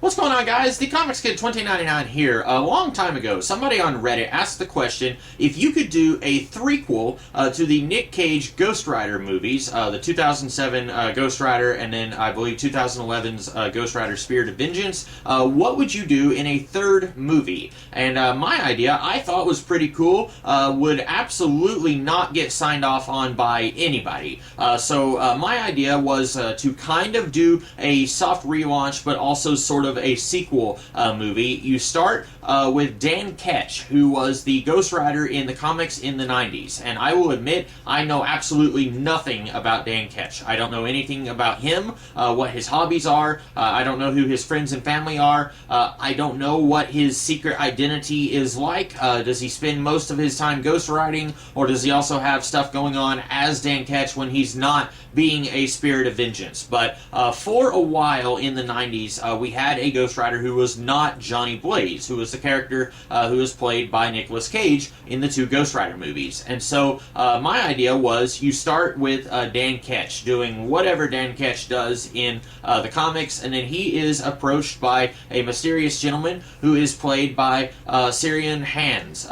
What's going on, guys? The Comics Kid 2099 here. A long time ago, somebody on Reddit asked the question if you could do a threequel to the Nick Cage Ghost Rider movies, the 2007 Ghost Rider, and then I believe 2011's Ghost Rider Spirit of Vengeance. What would you do in a third movie? And my idea, I thought was pretty cool, would absolutely not get signed off on by anybody. So my idea was to kind of do a soft relaunch, but also sort of a sequel movie. You start with Dan Ketch, who was the Ghost Rider in the comics in the 90s. And I will admit, I know absolutely nothing about Dan Ketch. I don't know anything about him, what his hobbies are. I don't know who his friends and family are. I don't know what his secret identity is like. Does he spend most of his time ghost riding, or does he also have stuff going on as Dan Ketch when he's not being a Spirit of Vengeance? But for a while in the 90s, we had a Ghost Rider who was not Johnny Blaze, who was the character who was played by Nicolas Cage in the two Ghost Rider movies. And so my idea was you start with Dan Ketch doing whatever Dan Ketch does in the comics, and then he is approached by a mysterious gentleman who is played by Ciarán Hinds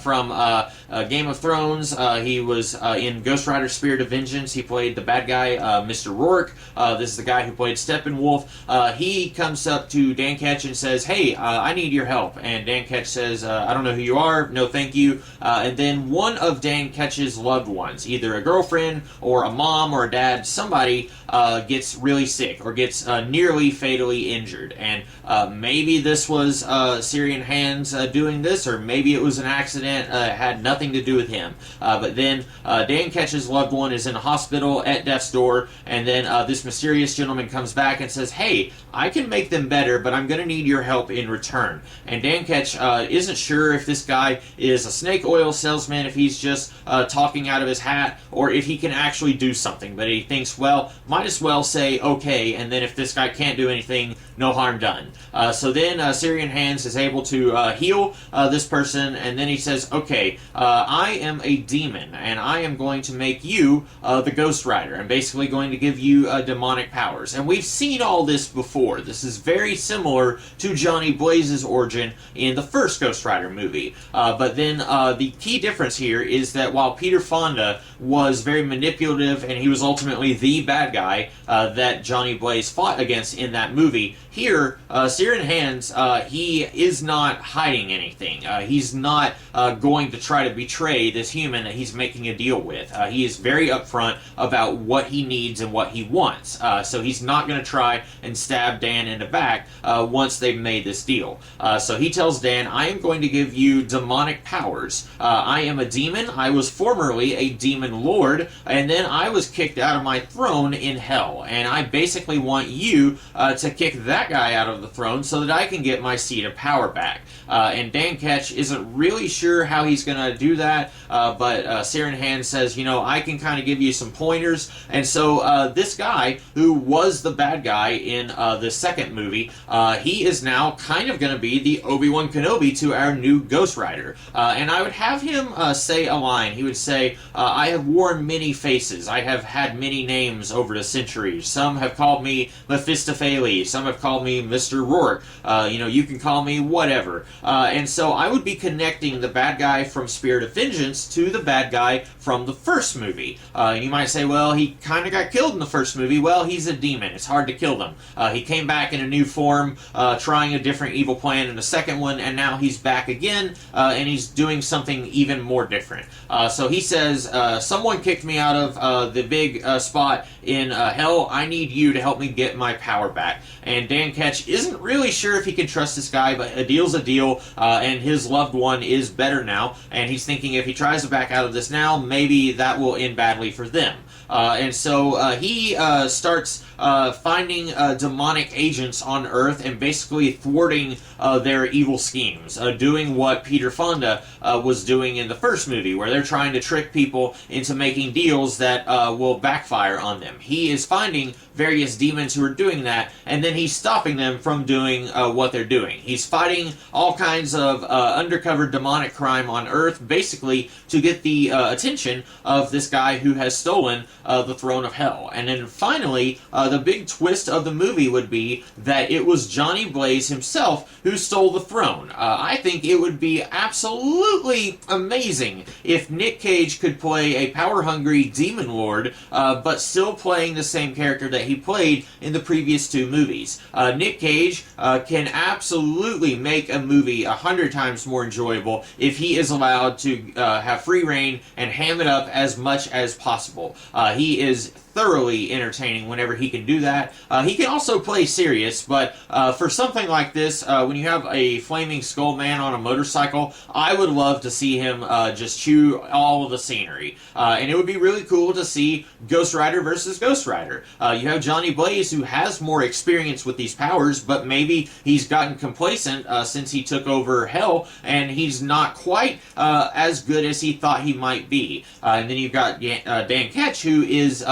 from Game of Thrones. He was in Ghost Rider Spirit of Vengeance. He played the bad guy, Mr. Rourke. This is the guy who played Steppenwolf. He comes up to Dan Ketch and says, "Hey, I need your help." And Dan Ketch says, "I don't know who you are. No, thank you." And then one of Dan Ketch's loved ones, either a girlfriend or a mom or a dad, somebody gets really sick or gets nearly fatally injured. And maybe this was Ciarán Hinds doing this, or maybe it was an accident. It had nothing to do with him. But then Dan Ketch's loved one is in a hospital at death's door, and then this mysterious gentleman comes back and says, "Hey, I can make them better, but I'm going to need your help in return." And Dan Ketch isn't sure if this guy is a snake oil salesman, if he's just talking out of his hat, or if he can actually do something. But he thinks, well, might as well say okay, and then if this guy can't do anything, no harm done. So then Ciarán Hinds is able to heal this person, and then he says, "Okay, I am a demon, and I am going to make you the Ghost Rider. I'm basically going to give you demonic powers." And we've seen all this before. This is very similar to Johnny Blaze's origin in the first Ghost Rider movie. But then the key difference here is that while Peter Fonda was very manipulative and he was ultimately the bad guy that Johnny Blaze fought against in that movie, here, Ciarán Hinds, he is not hiding anything. He's not going to try to betray this human that he's making a deal with. He is very upfront about what he needs and what he wants. So he's not going to try and stab Dan in the back once they've made this deal. So he tells Dan, "I am going to give you demonic powers. I am a demon. I was formerly a demon lord, and then I was kicked out of my throne in hell. And I basically want you to kick that guy out of the throne so that I can get my seat of power back." And Dan Ketch isn't really sure how he's going to do that, but Ciarán Hinds says, "I can kind of give you some pointers." And so this guy, who was the bad guy in the second movie, he is now kind of going to be the Obi-Wan Kenobi to our new Ghost Rider. And I would have him say a line. He would say, "I have worn many faces. I have had many names over the centuries. Some have called me Mephistopheles. Some have called me Mr. Rourke. You can call me whatever." And so I would be connecting the bad guy from Spirit of Vengeance to the bad guy from the first movie. You might say, well, he kind of got killed in the first movie. Well, he's a demon. It's hard to kill them. He came back in a new form, trying a different evil plan in the second one, and now he's back again, and he's doing something even more different. So he says, "Someone kicked me out of the big spot in hell. I need you to help me get my power back." And Dan Ketch isn't really sure if he can trust this guy, but a deal's a deal, and his loved one is better now, and he's thinking if he tries to back out of this now, maybe that will end badly for them. And so he starts finding demonic agents on Earth and basically thwarting their evil schemes, doing what Peter Fonda was doing in the first movie, where they're trying to trick people into making deals that will backfire on them. them. He is finding various demons who are doing that, and then he's stopping them from doing what they're doing. He's fighting all kinds of undercover demonic crime on Earth, basically to get the attention of this guy who has stolen the throne of hell. And then finally, the big twist of the movie would be that it was Johnny Blaze himself who stole the throne. I think it would be absolutely amazing if Nick Cage could play a power-hungry demon lord, but still playing the same character that he played in the previous two movies. Nick Cage can absolutely make a movie 100 times more enjoyable if he is allowed to have free reign and ham it up as much as possible. He is thoroughly entertaining whenever he can do that. He can also play serious, but for something like this, when you have a flaming skull man on a motorcycle, I would love to see him just chew all of the scenery. And it would be really cool to see Ghost Rider versus Ghost Rider. You have Johnny Blaze, who has more experience with these powers, but maybe he's gotten complacent since he took over Hell, and he's not quite as good as he thought he might be. And then you've got Dan Ketch, who is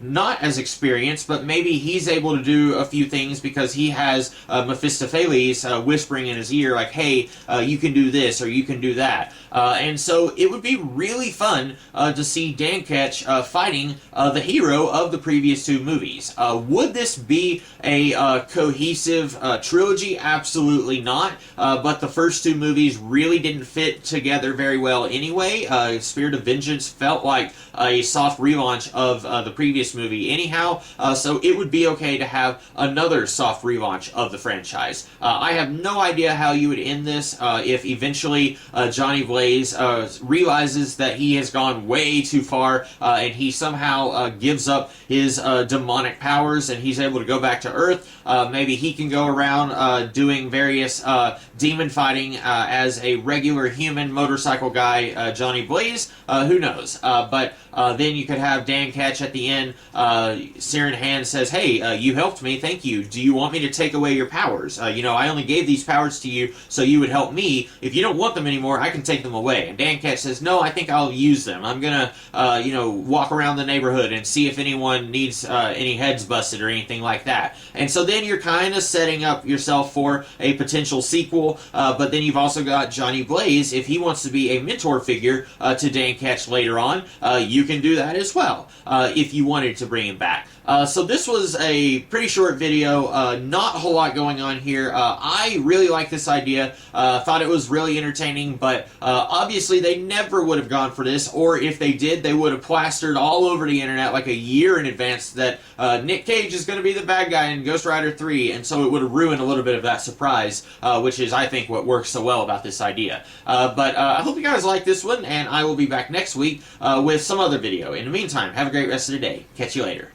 not as experienced, but maybe he's able to do a few things because he has Mephistopheles whispering in his ear, like, hey, you can do this, or you can do that. And so it would be really fun to see Dan Ketch fighting the hero of the previous two movies. Would this be a cohesive trilogy? Absolutely not. But the first two movies really didn't fit together very well anyway. Spirit of Vengeance felt like a soft relaunch of the previous movie anyhow, so it would be okay to have another soft relaunch of the franchise. I have no idea how you would end this if eventually Johnny Blaze realizes that he has gone way too far and he somehow gives up his demonic powers and he's able to go back to Earth. Maybe he can go around doing various demon fighting as a regular human motorcycle guy, Johnny Blaze. Who knows? But then you could have Dan Ketch at the end. Siren Hand says, hey, you helped me, thank you. Do you want me to take away your powers? I only gave these powers to you so you would help me. If you don't want them anymore, I can take them away. And Dan Ketch says, no, I think I'll use them. I'm gonna, walk around the neighborhood and see if anyone needs any heads busted or anything like that. And so then you're kind of setting up yourself for a potential sequel, but then you've also got Johnny Blaze. If he wants to be a mentor figure to Dan Ketch later on, you can do that as well, if you wanted to bring him back. So this was a pretty short video, not a whole lot going on here. I really like this idea, thought it was really entertaining, but obviously they never would have gone for this, or if they did, they would have plastered all over the internet like a year in advance that Nick Cage is going to be the bad guy in Ghost Rider 3, and so it would have ruined a little bit of that surprise, which is, I think, what works so well about this idea. But I hope you guys like this one, and I will be back next week with some other video. In the meantime, have a great rest of the day. Catch you later.